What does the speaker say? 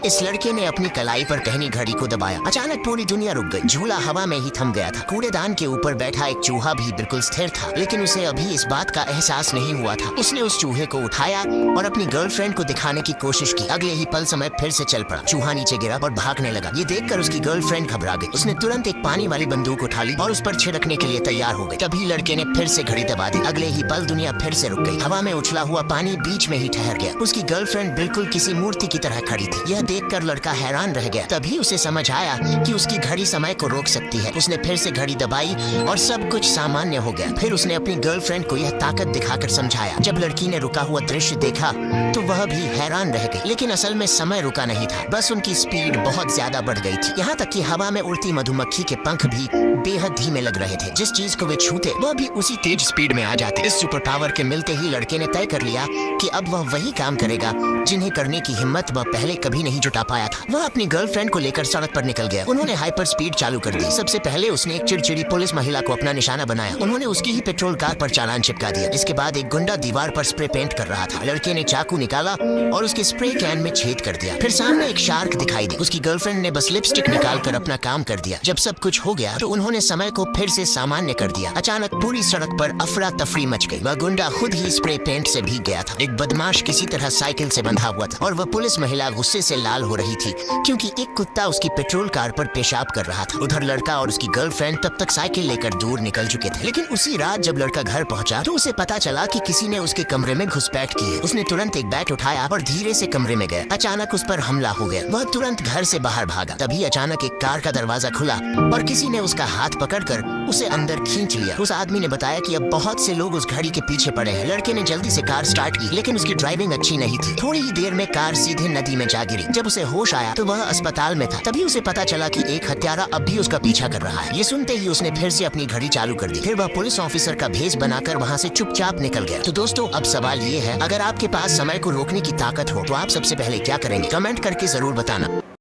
इस लड़के ने अपनी कलाई पर टहनी घड़ी को दबाया। अचानक पूरी दुनिया रुक गई। झूला हवा में ही थम गया था। कूड़ेदान के ऊपर बैठा एक चूहा भी बिल्कुल स्थिर था, लेकिन उसे अभी इस बात का एहसास नहीं हुआ था। उसने उस चूहे को उठाया और अपनी गर्लफ्रेंड को दिखाने की कोशिश की। अगले ही पल समय फिर से चल पड़ा। चूहा नीचे गिरा और भागने लगा। ये देखकर उसकी गर्लफ्रेंड घबरा गई। उसने तुरंत एक पानी वाली बंदूक उठा ली और उस पर छिड़कने के लिए तैयार हो गई। तभी लड़के ने फिर से घड़ी दबा दी। अगले ही पल दुनिया फिर से रुक गई। हवा में उछला हुआ पानी बीच में ही ठहर गया। उसकी गर्लफ्रेंड बिल्कुल किसी मूर्ति की तरह खड़ी थी। यह देखकर लड़का हैरान रह गया। तभी उसे समझ आया कि उसकी घड़ी समय को रोक सकती है। उसने फिर से घड़ी दबाई और सब कुछ सामान्य हो गया। फिर उसने अपनी गर्लफ्रेंड को यह ताकत दिखाकर समझाया। जब लड़की ने रुका हुआ दृश्य देखा तो वह भी हैरान रह गई, लेकिन असल में समय रुका नहीं था, बस उनकी स्पीड बहुत ज्यादा बढ़ गई थी। यहाँ तक कि हवा में उड़ती मधुमक्खी के पंख भी बेहद धीमे लग रहे थे। जिस चीज को वे छूते वह भी उसी तेज स्पीड में आ जाते। इस सुपर पावर के मिलते ही लड़के ने तय कर लिया कि अब वह वही काम करेगा जिन्हें करने की हिम्मत वह पहले कभी नहीं जुटा पाया था। वह अपनी गर्लफ्रेंड को लेकर सड़क पर निकल गया। उन्होंने हाइपर स्पीड चालू कर दी। सबसे पहले उसने एक चिड़चिड़ी पुलिस महिला को अपना निशाना बनाया। उन्होंने उसकी ही पेट्रोल कार पर चालान चिपका दिया। इसके बाद एक गुंडा दीवार पर स्प्रे पेंट कर रहा था। लड़के ने चाकू निकाला और उसके स्प्रे कैन में छेद कर दिया। फिर सामने एक शार्क दिखाई दी। उसकी गर्लफ्रेंड ने बस लिपस्टिक निकाल कर अपना काम कर दिया। जब सब कुछ हो गया तो उन्होंने समय को फिर से सामान्य कर दिया। अचानक पूरी सड़क पर अफरा तफरी मच गई। वह गुंडा खुद ही स्प्रे पेंट से भीग गया था। एक बदमाश किसी तरह साइकिल से बंधा हुआ था और वह पुलिस महिला गुस्से से लाल हो रही थी क्योंकि एक कुत्ता उसकी पेट्रोल कार पर पेशाब कर रहा था। उधर लड़का और उसकी गर्लफ्रेंड तब तक साइकिल लेकर दूर निकल चुके थे। लेकिन उसी रात जब लड़का घर पहुंचा तो उसे पता चला कि किसी ने उसके कमरे में घुसपैठ की है। उसने तुरंत एक बैट उठाया और धीरे से कमरे में गया। अचानक उस पर हमला हो गया। वह तुरंत घर से बाहर भागा। तभी अचानक एक कार का दरवाजा खुला और किसी ने उसका हाथ पकड़कर उसे अंदर खींच लिया। उस आदमी ने बताया कि अब बहुत से लोग उस घड़ी के पीछे पड़े हैं। लड़के ने जल्दी से कार स्टार्ट की, लेकिन उसकी ड्राइविंग अच्छी नहीं थी। थोड़ी ही देर में कार सीधे नदी में जा गिरी। जब उसे होश आया तो वह अस्पताल में था। तभी उसे पता चला कि एक हत्यारा अब भी उसका पीछा कर रहा है। ये सुनते ही उसने फिर से अपनी घड़ी चालू कर दी। फिर वह पुलिस ऑफिसर का भेष बनाकर वहाँ से चुपचाप निकल गया। तो दोस्तों, अब सवाल ये है, अगर आपके पास समय को रोकने की ताकत हो तो आप सबसे पहले क्या करेंगे? कमेंट करके जरूर बताना।